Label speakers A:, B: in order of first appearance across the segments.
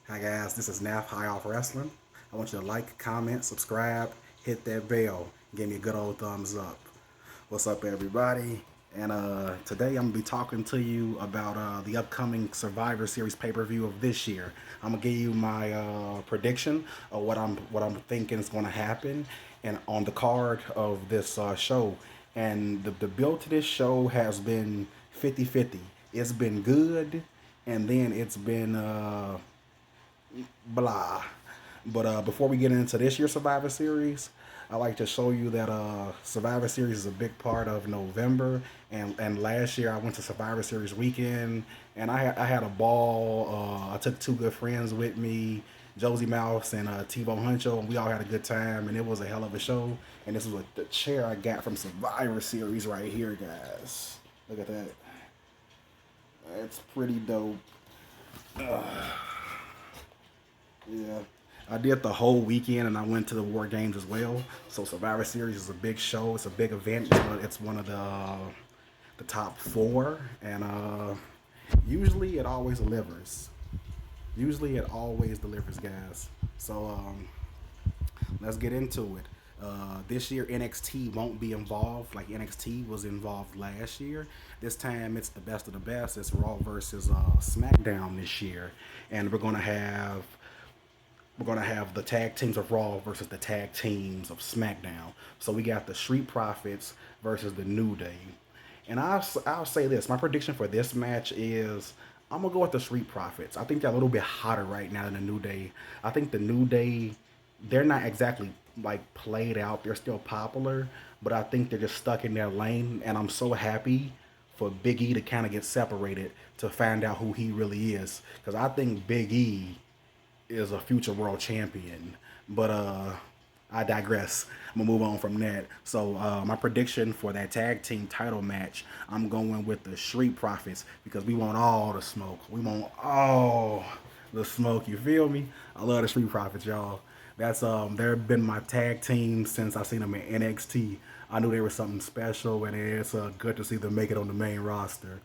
A: Hi guys, this is Naf High Off Wrestling. I want you to like, comment, subscribe, hit that bell, give me a good old thumbs up. What's up, everybody? And today I'm gonna be talking to you about the upcoming Survivor Series pay-per-view of this year. I'm gonna give you my prediction of what I'm thinking is gonna happen, and on the card of this show. And the build to this show has been 50-50. It's been good, and then it's been blah. But before we get into this year's Survivor Series, I like to show you that Survivor Series is a big part of November. And last year I went to Survivor Series weekend, and I had a ball. I took two good friends with me, Josie Mouse and Tivo Huncho, and we all had a good time. And it was a hell of a show. And this is what the chair I got from Survivor Series right here, guys. Look at that. It's pretty dope. Yeah. I did the whole weekend and I went to the War Games as well. So Survivor Series is a big show. It's a big event. It's one of the top four, and usually it always delivers. Usually it always delivers, guys. So let's get into it. This year NXT won't be involved like NXT was involved last year. This time it's the best of the best. It's Raw versus SmackDown this year, and we're gonna have the tag teams of Raw versus the tag teams of SmackDown. So we got the Street Profits versus the New Day. And I'll say this: my prediction for this match is I'm gonna go with the Street Profits. I think they're a little bit hotter right now than the New Day. I think the New Day, they're not exactly like played out. They're still popular, but I think they're just stuck in their lane. And I'm so happy for Big E to kind of get separated to find out who he really is, because I think Big E is a future world champion. But I digress. I'm gonna move on from that. So my prediction for that tag team title match, I'm going with the Street Profits because we want all the smoke. We want all the smoke. You feel me? I love the Street Profits, y'all. That's they've been my tag team since I seen them in NXT. I knew they were something special, and it's good to see them make it on the main roster.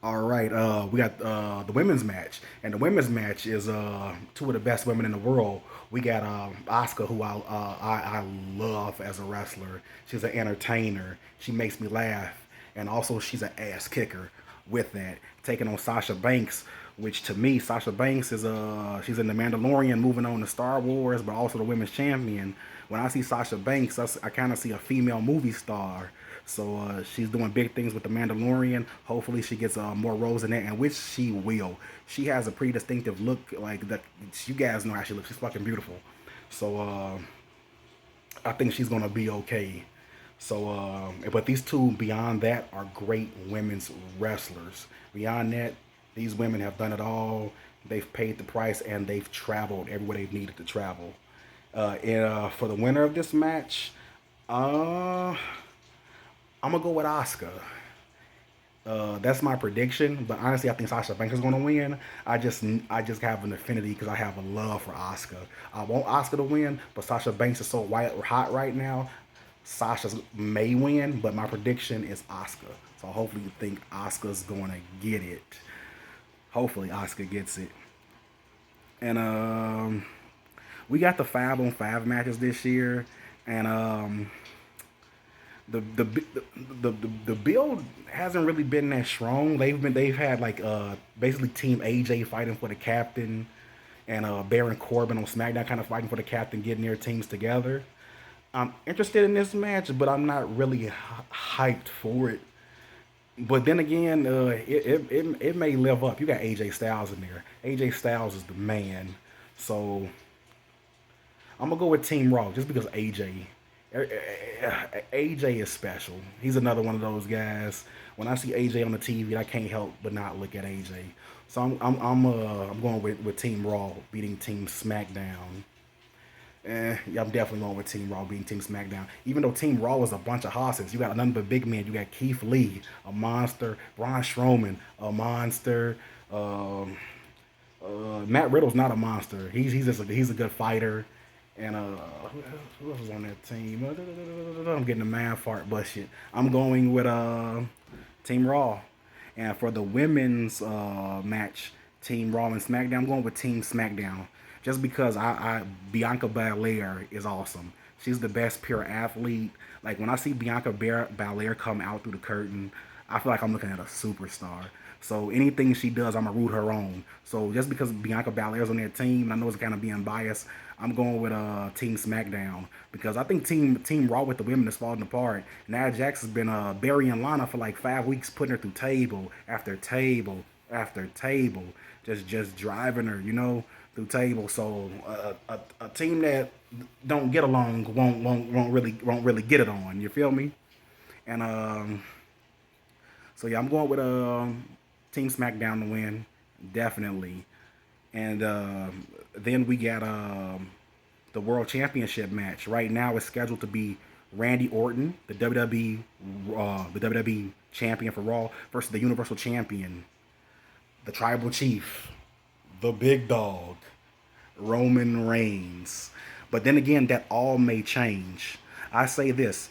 A: All right, we got the women's match, and the women's match is two of the best women in the world. We got Asuka, who I love as a wrestler. She's an entertainer. She makes me laugh, and also she's an ass kicker. With that, taking on Sasha Banks, which to me, Sasha Banks is she's in the Mandalorian, moving on to Star Wars, but also the women's champion. When I see Sasha Banks, I kind of see a female movie star. So she's doing big things with the Mandalorian. Hopefully, she gets more roles in that, and which she will. She has a pretty distinctive look, like that. You guys know how she looks. She's fucking beautiful. So I think she's gonna be okay. So, but these two beyond that are great women's wrestlers. Beyond that, these women have done it all. They've paid the price and they've traveled everywhere they've needed to travel. And for the winner of this match, uh, I'm gonna go with Asuka. That's my prediction, but honestly, I think Sasha Banks is gonna win. I just have an affinity because I have a love for Asuka. I want Asuka to win, but Sasha Banks is so white hot right now. Sasha may win, but my prediction is Asuka. So hopefully you think Asuka's gonna get it. Hopefully Asuka gets it. And we got the 5-on-5 matches this year, and the the the build hasn't really been that strong. They've had like basically Team AJ fighting for the captain, and Baron Corbin on SmackDown kind of fighting for the captain, getting their teams together. I'm interested in this match, but I'm not really hyped for it. But then again, it may live up. You got AJ Styles in there. AJ Styles is the man. So I'm gonna go with Team Raw just because AJ is special. He's another one of those guys. When I see AJ on the TV, I can't help but not look at AJ. So I'm going with Team Raw beating Team SmackDown. Yeah, I'm definitely going with Team Raw beating Team SmackDown. Even though Team Raw was a bunch of hosses, you got a number of big men. You got Keith Lee, a monster. Braun Strowman, a monster. Um, Matt Riddle's not a monster. He's a good fighter. And who else was on that team? I'm getting a man fart, but shit. I'm going with Team Raw. And for the women's match, Team Raw and SmackDown. I'm going with Team SmackDown just because I Bianca Belair is awesome. She's the best pure athlete. Like when I see Bianca Belair come out through the curtain, I feel like I'm looking at a superstar. So anything she does, I'm gonna root her on. So just because Bianca Belair's on that team, I know it's kind of being biased. I'm going with Team SmackDown because I think Team Raw with the women is falling apart. Nia Jax has been burying Lana for like 5 weeks, putting her through table after table after table, just driving her, through table. So a team that don't get along won't really get it on. You feel me? And so yeah, I'm going with Team SmackDown to win, definitely. And then we got the World Championship match. Right now, it's scheduled to be Randy Orton, the WWE champion for Raw, versus the Universal Champion, the Tribal Chief, the Big Dog, Roman Reigns. But then again, that all may change. I say this: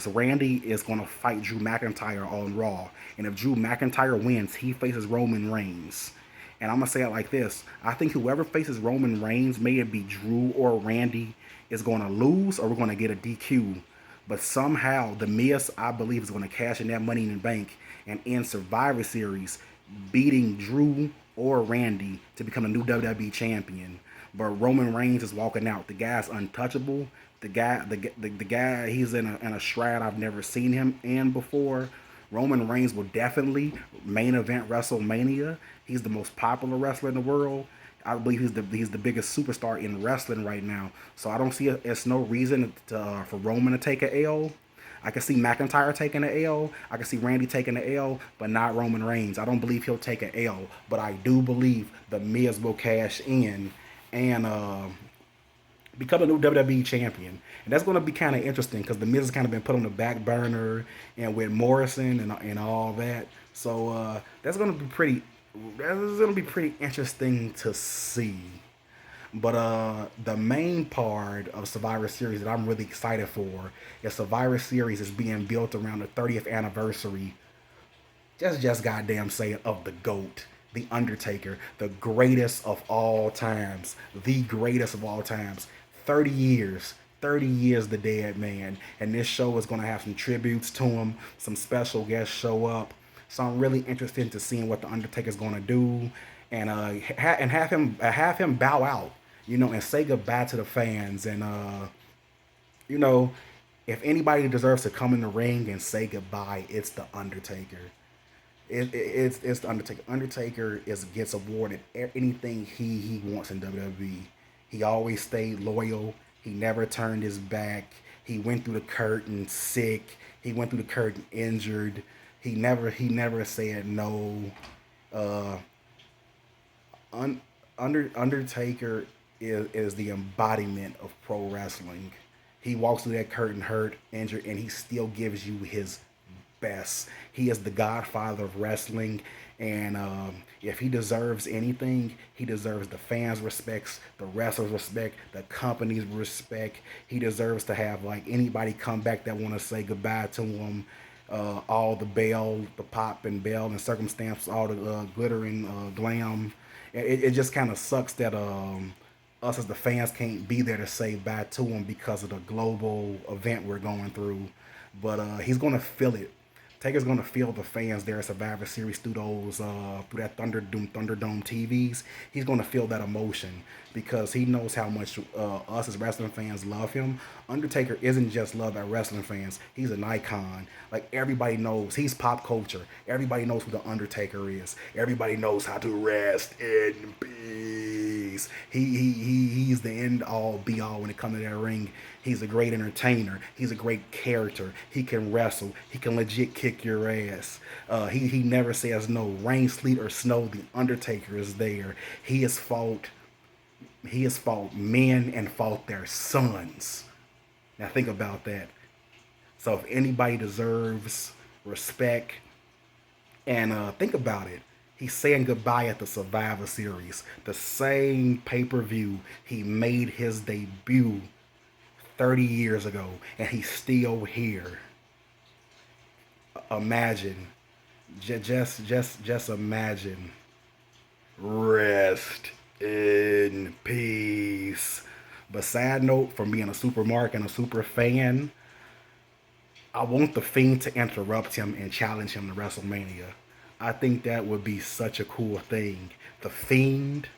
A: Randy is going to fight Drew McIntyre on Raw, and if Drew McIntyre wins, he faces Roman Reigns. And I'm gonna say it like this: I think whoever faces Roman Reigns, may it be Drew or Randy, is going to lose, or we're going to get a DQ. But somehow, The Miz, I believe, is going to cash in that Money in the Bank and end Survivor Series, beating Drew or Randy to become a new WWE champion. But Roman Reigns is walking out. The guy's untouchable. The guy, he's in a stride I've never seen him in before. Roman Reigns will definitely main event WrestleMania. He's the most popular wrestler in the world. I believe he's the biggest superstar in wrestling right now. So I don't see it's no reason for Roman to take a L. I can see McIntyre taking an L. I can see Randy taking an L, but not Roman Reigns. I don't believe he'll take an L, but I do believe the Miz will cash in and become a new WWE champion. And that's going to be kind of interesting because the Miz has kind of been put on the back burner and with Morrison and all that. So that's going to be pretty interesting to see. But the main part of Survivor Series that I'm really excited for is Survivor Series is being built around the 30th anniversary, just goddamn say it, of the GOAT, the Undertaker, the greatest of all times, the greatest of all times. 30 years, 30 years the dead man, and this show is gonna have some tributes to him. Some special guests show up, so I'm really interested to seeing what the Undertaker's gonna do, and have him bow out, and say goodbye to the fans, and you know, if anybody deserves to come in the ring and say goodbye, it's the Undertaker. It's the Undertaker. Undertaker gets awarded anything he wants in WWE. He always stayed loyal. He never turned his back. He went through the curtain sick. He went through the curtain injured. He never said no. Uh, Undertaker is the embodiment of pro wrestling. He walks through that curtain hurt, injured, and he still gives you his best. He is the godfather of wrestling, and if he deserves anything, he deserves the fans' respects, the wrestlers' respect, the company's respect. He deserves to have like anybody come back that want to say goodbye to him. All the bell, the pop and bell and circumstance, all the glitter and glam. It just kind of sucks that us as the fans can't be there to say bye to him because of the global event we're going through. But he's gonna feel it. Taker's gonna feel the fans there at Survivor Series through through that Thunderdome TVs. He's gonna feel that emotion because he knows how much us as wrestling fans love him. Undertaker isn't just loved by wrestling fans. He's an icon. Like everybody knows, he's pop culture. Everybody knows who the Undertaker is. Everybody knows how to rest in peace. He's the end all be all when it comes to that ring. He's a great entertainer. He's a great character. He can wrestle. He can legit kick your ass. He never says no. Rain, sleet, or snow, the Undertaker is there. He has fought men and fought their sons. Now think about that. So if anybody deserves respect, and think about it, he's saying goodbye at the Survivor Series, the same pay-per-view he made his debut 30 years ago, and he's still here. Imagine Just imagine. Rest in peace. But side note, from being a super mark and a super fan, I want the Fiend to interrupt him and challenge him to WrestleMania. I think that would be such a cool thing. The Fiend,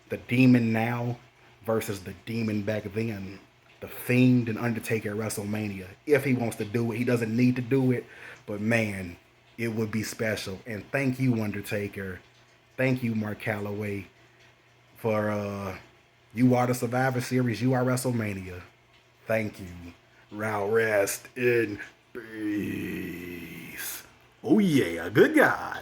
A: the Demon now versus the Demon back then. The Fiend and Undertaker at WrestleMania. If he wants to do it, he doesn't need to do it, but man, it would be special. And thank you, Undertaker. Thank you, Mark Calloway, for you are the Survivor Series, you are WrestleMania. Thank you. Now rest in peace. Oh yeah, good God.